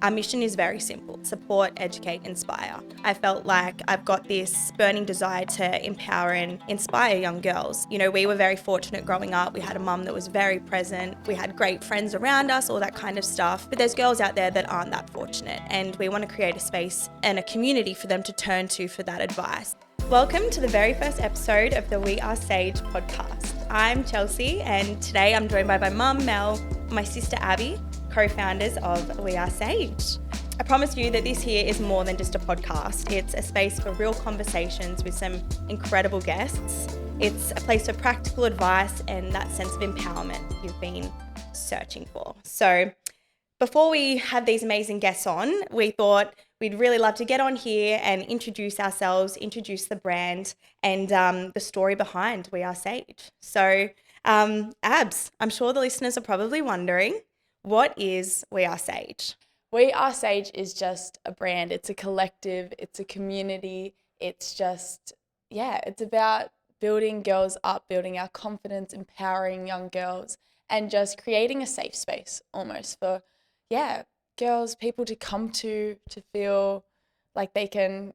our mission is very simple: support, educate, inspire. I felt like I've got this burning desire to empower and inspire young girls. You know, we were very fortunate growing up. We had a mum that was very present. We had great friends around us, all that kind of stuff. But there's girls out there that aren't that fortunate, and we want to create a space and a community for them to turn to for that advice. Welcome to the very first episode of the We Are Sage podcast. I'm Chelsea, and today I'm joined by my mum, Mel, my sister, Abby, co-founders of We Are Sage. I promise you that this here is more than just a podcast. It's a space for real conversations with some incredible guests. It's a place for practical advice and that sense of empowerment you've been searching for. So before we have these amazing guests on, we thought we'd really love to get on here and introduce ourselves, introduce the brand and the story behind We Are Sage. So Abs, I'm sure the listeners are probably wondering, what is We Are Sage? We Are Sage is just a brand. It's a collective. It's a community. It's just, it's about building girls up, building our confidence, empowering young girls, and just creating a safe space almost for, girls, people to come to feel like they can,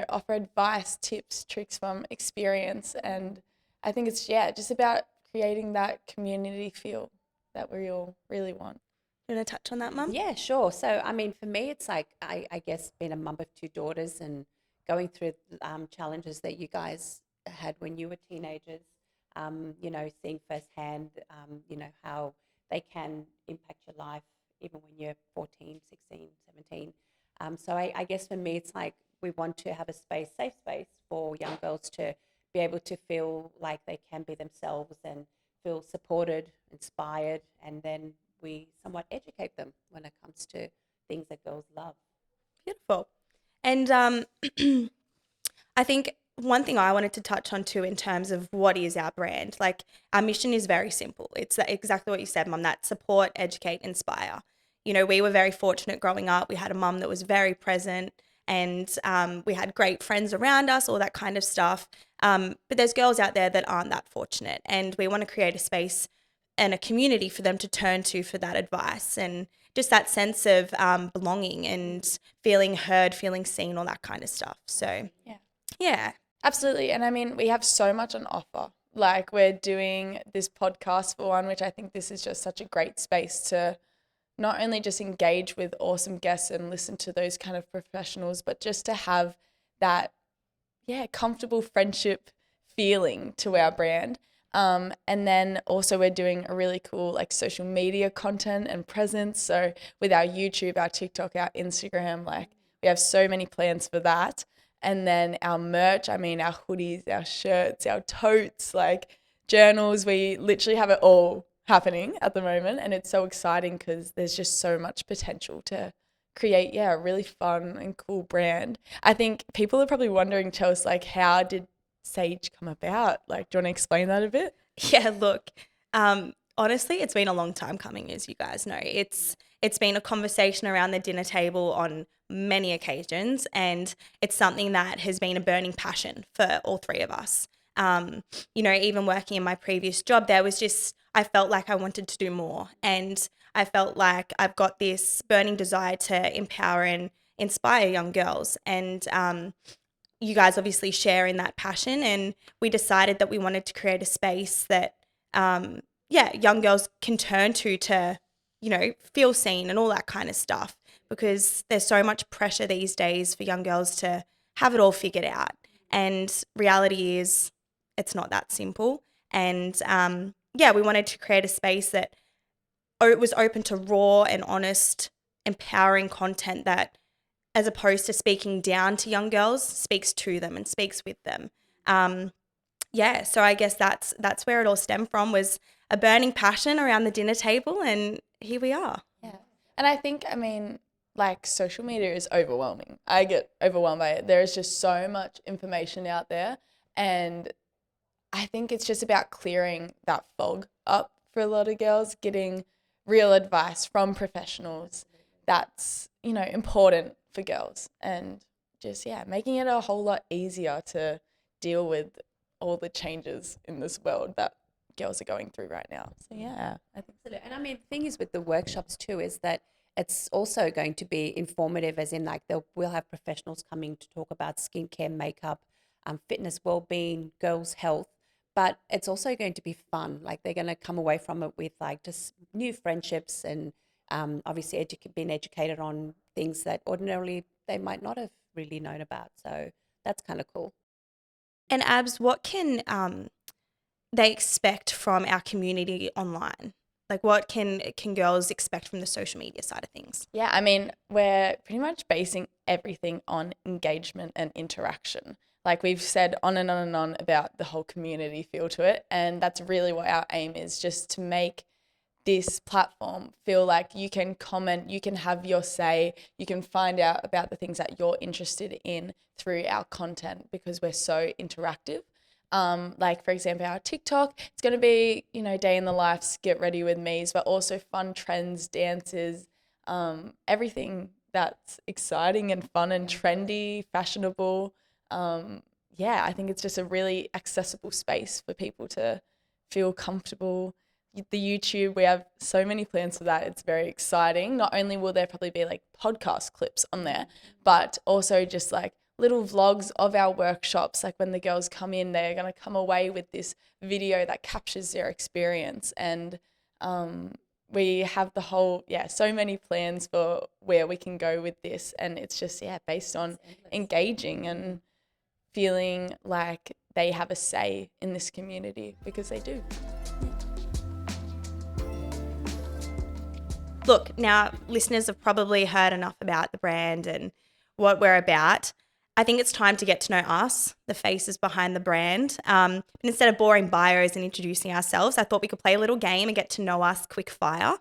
offer advice, tips, tricks from experience. And I think it's, just about creating that community feel that we all really want. You want to touch on that, Mum? Yeah, sure. So, I mean, for me, it's like, I guess, being a mum of two daughters and going through challenges that you guys had when you were teenagers, seeing firsthand, how they can impact your life even when you're 14, 16, 17. So I guess for me, it's like we want to have a safe space for young girls to be able to feel like they can be themselves and feel supported, inspired, and then we somewhat educate them when it comes to things that girls love. Beautiful. And I think one thing I wanted to touch on too in terms of what is our brand, like our mission is very simple. It's exactly what you said, Mum, that support, educate, inspire. You know, we were very fortunate growing up. We had a mum that was very present and we had great friends around us, all that kind of stuff. But there's girls out there that aren't that fortunate, and we want to create a space and a community for them to turn to for that advice and just that sense of belonging and feeling heard, feeling seen, all that kind of stuff. So, yeah. Absolutely. And I mean, we have so much on offer. Like, we're doing this podcast for one, which I think this is just such a great space to not only just engage with awesome guests and listen to those kind of professionals, but just to have that, comfortable friendship feeling to our brand. And then also we're doing a really cool like social media content and presence. So with our YouTube, our TikTok, our Instagram, like we have so many plans for that. And then our merch, I mean, our hoodies, our shirts, our totes, like journals, we literally have it all happening at the moment. And it's so exciting because there's just so much potential to create, a really fun and cool brand. I think people are probably wondering, Chelsea, like, how did Sage come about? Like, do you want to explain that a bit? Yeah, look, honestly, it's been a long time coming, as you guys know. It's been a conversation around the dinner table on many occasions, and it's something that has been a burning passion for all three of us. Even working in my previous job, I felt like I wanted to do more, and I felt like I've got this burning desire to empower and inspire young girls. And you guys obviously share in that passion, and we decided that we wanted to create a space that, young girls can turn to, feel seen and all that kind of stuff, because there's so much pressure these days for young girls to have it all figured out. And reality is it's not that simple. And, we wanted to create a space that it was open to raw and honest, empowering content that, as opposed to speaking down to young girls, speaks to them and speaks with them. So I guess that's where it all stemmed from, was a burning passion around the dinner table, and here we are. Yeah. And I think, I mean, like, social media is overwhelming. I get overwhelmed by it. There is just so much information out there, and I think it's just about clearing that fog up for a lot of girls, getting real advice from professionals. That's, important for girls, and just, making it a whole lot easier to deal with all the changes in this world that girls are going through right now. So, I think. Absolutely. And I mean, the thing is with the workshops too is that it's also going to be informative, as in like we'll have professionals coming to talk about skincare, makeup, fitness, well-being, girls' health. But it's also going to be fun. Like they're going to come away from it with like just new friendships and obviously being educated on things that ordinarily they might not have really known about. So that's kind of cool. And Abs, what can they expect from our community online? Like what can girls expect from the social media side of things? Yeah, I mean, we're pretty much basing everything on engagement and interaction. Like we've said on and on and on about the whole community feel to it. And that's really what our aim is, just to make this platform feel like you can comment, you can have your say, you can find out about the things that you're interested in through our content, because we're so interactive. Like for example, our TikTok, it's going to be, day in the life, get ready with me's, but also fun trends, dances, everything that's exciting and fun and trendy, fashionable. I think it's just a really accessible space for people to feel comfortable. The YouTube, we have so many plans for that. It's very exciting. Not only will there probably be like podcast clips on there, but also just like little vlogs of our workshops. Like when the girls come in, they're going to come away with this video that captures their experience. And we have so many plans for where we can go with this. And it's just, based on engaging and feeling like they have a say in this community, because they do. Look, now listeners have probably heard enough about the brand and what we're about. I think it's time to get to know us, the faces behind the brand. And instead of boring bios and introducing ourselves, I thought we could play a little game and get to know us quick fire.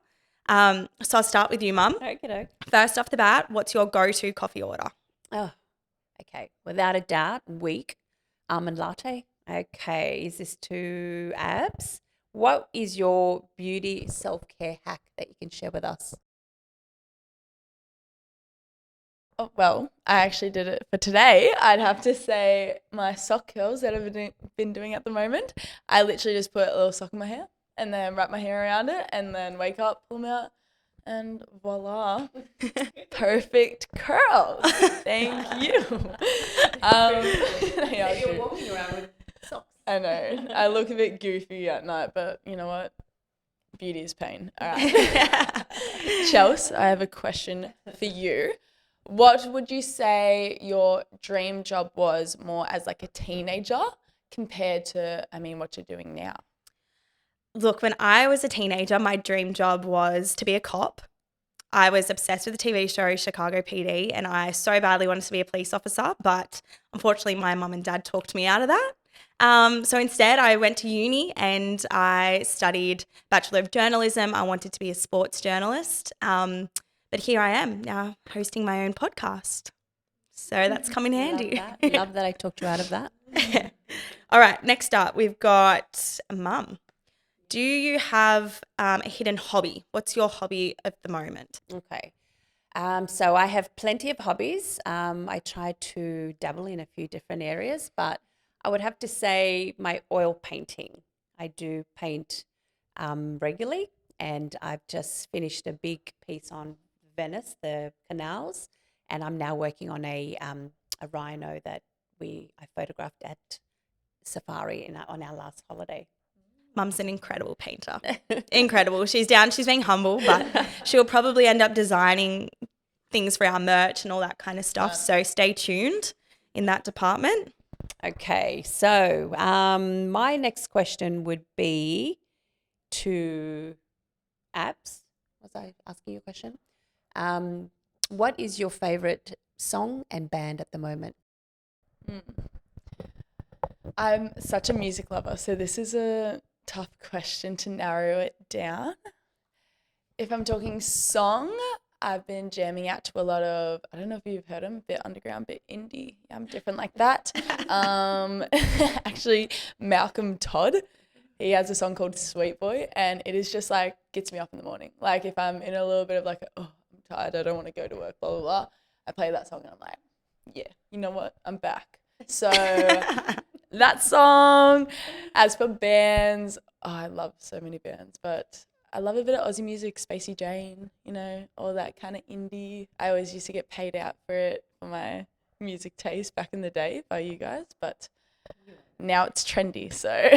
So I'll start with you, Mum. Okay. First off the bat, what's your go-to coffee order? Oh, okay. Without a doubt, weak almond latte. Okay. Is this to Abs? What is your beauty self-care hack that you can share with us? Oh, well, I actually did it for today. I'd have to say my sock curls that I've been doing at the moment. I literally just put a little sock in my hair and then wrap my hair around it and then wake up, pull them out, and voila, perfect curls. Thank you. You're walking around with socks. I know. I look a bit goofy at night, but you know what? Beauty is pain. All right. Chels, I have a question for you. What would you say your dream job was more as like a teenager compared to, what you're doing now? Look, when I was a teenager, my dream job was to be a cop. I was obsessed with the TV show Chicago PD, and I so badly wanted to be a police officer, but unfortunately my mum and dad talked me out of that. So instead I went to uni and I studied Bachelor of Journalism. I wanted to be a sports journalist. But here I am now hosting my own podcast. So that's come in handy. Love that I talked you out of that. All right, next up, we've got Mum. Do you have a hidden hobby? What's your hobby at the moment? Okay. So I have plenty of hobbies. I try to dabble in a few different areas, but I would have to say my oil painting. I do paint regularly, and I've just finished a big piece on Venice, the canals, and I'm now working on a rhino that I photographed at safari on our last holiday. Mum's an incredible painter. Incredible. She's being humble, but she'll probably end up designing things for our merch and all that kind of stuff. So stay tuned in that department. Okay, so my next question would be to Abs. Was I asking you a question? What is your favorite song and band at the moment? I'm such a music lover, so this is a tough question to narrow it down. If I'm talking song, I've been jamming out to a lot of, I don't know if you've heard them, bit underground, bit indie. Yeah, I'm different like that. Actually, Malcolm Todd, he has a song called Sweet Boy, and it is just like, gets me up in the morning. Like if I'm in a little bit of like, I'm tired, I don't want to go to work, blah, blah, blah, I play that song and I'm like, yeah, you know what, I'm back. So that song. As for bands, I love so many bands, but I love a bit of Aussie music, Spacey Jane, you know, all that kind of indie. I always used to get paid out for it, for my music taste back in the day by you guys, but now it's trendy, so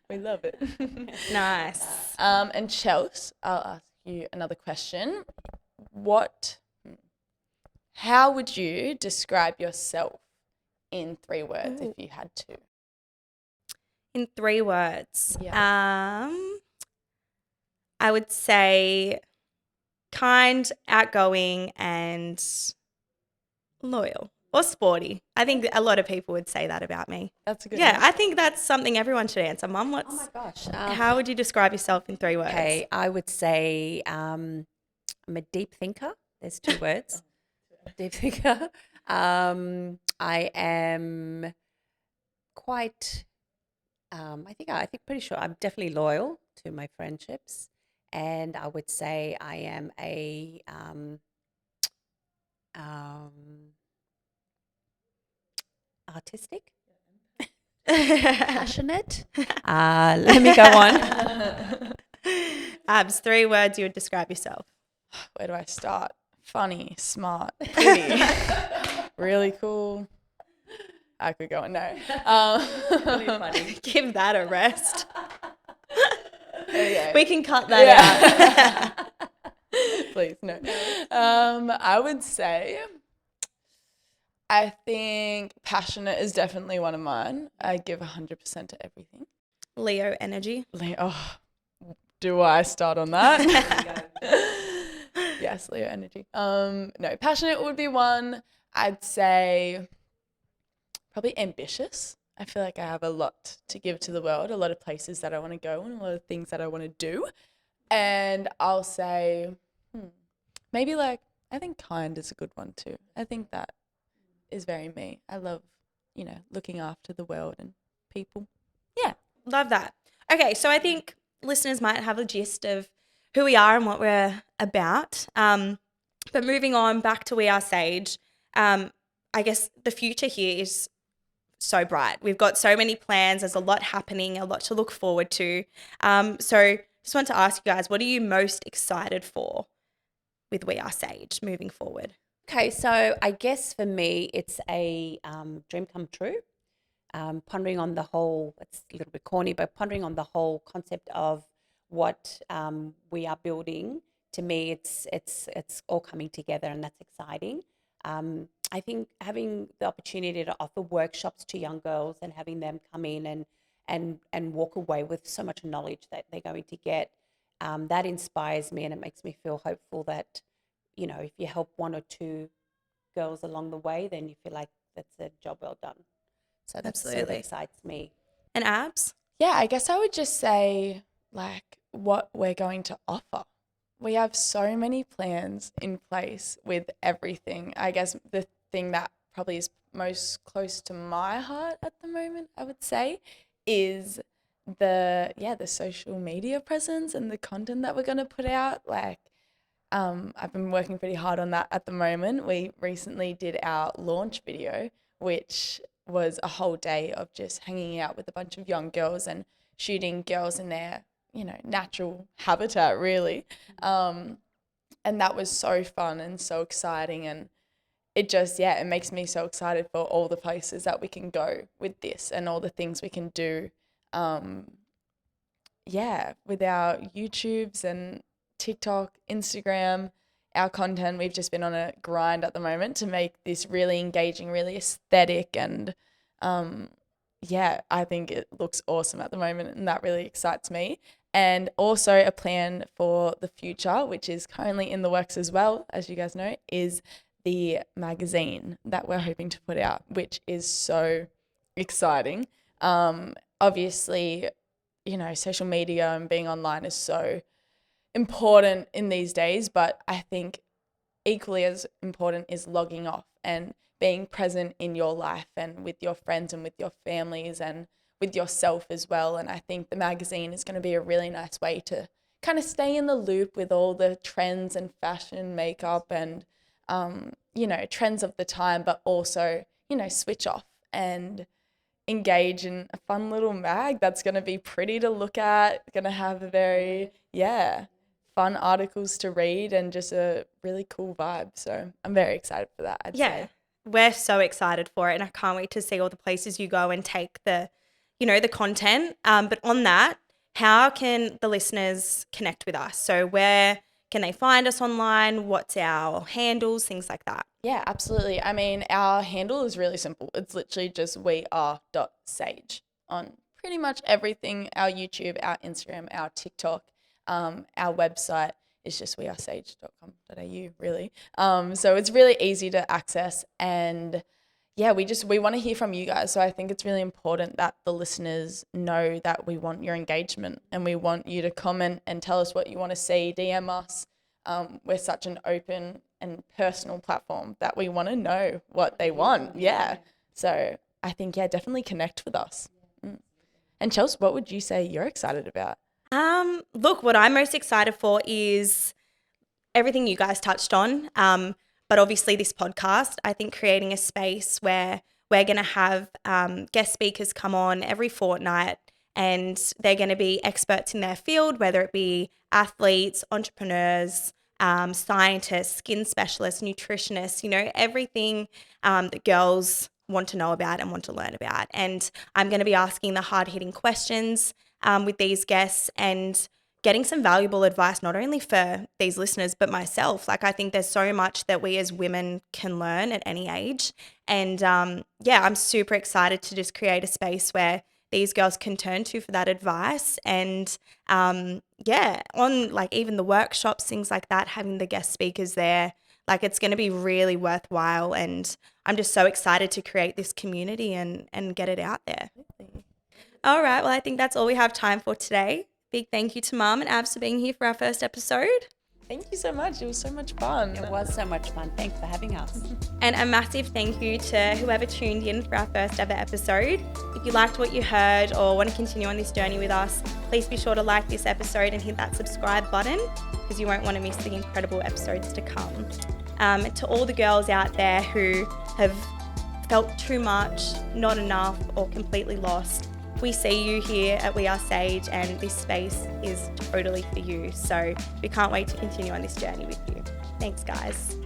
we love it. Nice. And Chelsea, I'll ask you another question. How would you describe yourself in 3 words if you had to? In 3 words. Yeah. I would say kind, outgoing, and loyal or sporty. I think a lot of people would say that about me. That's a good Yeah, one. I think that's something everyone should answer. Mum, Oh my gosh. how would you describe yourself in 3 words? Okay, I would say I'm a deep thinker. There's 2 words. Deep thinker. I am quite. I think pretty sure I'm definitely loyal to my friendships, and I would say I am a artistic, passionate. Let me go on. Abs, 3 words you would describe yourself. Where do I start? Funny, smart, pretty, really cool. I could go on. No. Really funny. Give that a rest. Okay. We can cut that out. Please, no. I would say, I think passionate is definitely one of mine. I give 100% to everything. Leo energy. Oh, do I start on that? Yes, Leo energy. No, passionate would be one. I'd say probably ambitious. I feel like I have a lot to give to the world, a lot of places that I want to go and a lot of things that I want to do. And I'll say maybe I think kind is a good one too. I think that is very me. I love, looking after the world and people. Yeah. Love that. Okay, so I think listeners might have a gist of who we are and what we're about. But moving on back to We Are Sage, I guess the future here is so bright. We've got so many plans. There's a lot happening, a lot to look forward to. So just want to ask you guys, what are you most excited for with We Are Sage moving forward? Okay, so I guess for me, it's a dream come true. Pondering on the whole, it's a little bit corny, but pondering on the whole concept of what we are building. To me, it's all coming together, and that's exciting. I think having the opportunity to offer workshops to young girls and having them come in and walk away with so much knowledge that they're going to get, that inspires me, and it makes me feel hopeful that, if you help 1 or 2 girls along the way, then you feel like that's a job well done. So that sort of excites me. And Abs? Yeah, I guess I would just say what we're going to offer. We have so many plans in place with everything. I guess the thing that probably is most close to my heart at the moment, I would say, is the social media presence and the content that we're going to put out. I've been working pretty hard on that at the moment. We recently did our launch video, which was a whole day of just hanging out with a bunch of young girls and shooting girls in their, natural habitat, really. And that was so fun and so exciting. And it just, it makes me so excited for all the places that we can go with this and all the things we can do, with our YouTubes and TikTok, Instagram, our content. We've just been on a grind at the moment to make this really engaging, really aesthetic, and I think it looks awesome at the moment, and that really excites me. And also a plan for the future, which is currently in the works as well, as you guys know, is the magazine that we're hoping to put out, which is so exciting. Obviously, social media and being online is so important in these days, but I think equally as important is logging off and being present in your life and with your friends and with your families and with yourself as well. And I think the magazine is going to be a really nice way to kind of stay in the loop with all the trends and fashion, makeup and, trends of the time, but also, switch off and engage in a fun little mag that's going to be pretty to look at, going to have a very, fun articles to read and just a really cool vibe. So I'm very excited for that, I'd Yeah, say. we're so excited for it, and I can't wait to see all the places you go and take the content. But on that, how can the listeners connect with us? So where can they find us online? What's our handles, things like that? Yeah, absolutely. I mean, our handle is really simple. It's literally just weare.sage on pretty much everything. Our YouTube, our Instagram, our TikTok, our website is just wearesage.com.au, really. So it's really easy to access, and yeah, we want to hear from you guys. So I think it's really important that the listeners know that we want your engagement and we want you to comment and tell us what you want to see, DM us. We're such an open and personal platform that we want to know what they want. Yeah. So I think, definitely connect with us. And Chelsea, what would you say you're excited about? Look, what I'm most excited for is everything you guys touched on. But obviously this podcast, I think creating a space where we're going to have guest speakers come on every fortnight, and they're going to be experts in their field, whether it be athletes, entrepreneurs, scientists, skin specialists, nutritionists, everything that girls want to know about and want to learn about. And I'm going to be asking the hard-hitting questions with these guests and getting some valuable advice, not only for these listeners, but myself. Like, I think there's so much that we as women can learn at any age. And I'm super excited to just create a space where these girls can turn to for that advice. And on like even the workshops, things like that, having the guest speakers there, like it's going to be really worthwhile. And I'm just so excited to create this community and get it out there. All right. Well, I think that's all we have time for today. Big thank you to Mum and Abs for being here for our first episode. Thank you so much. It was so much fun. It was so much fun. Thanks for having us. And a massive thank you to whoever tuned in for our first ever episode. If you liked what you heard or want to continue on this journey with us, please be sure to like this episode and hit that subscribe button, because you won't want to miss the incredible episodes to come. To all the girls out there who have felt too much, not enough, or completely lost, we see you here at We Are Sage, and this space is totally for you. So we can't wait to continue on this journey with you. Thanks, guys.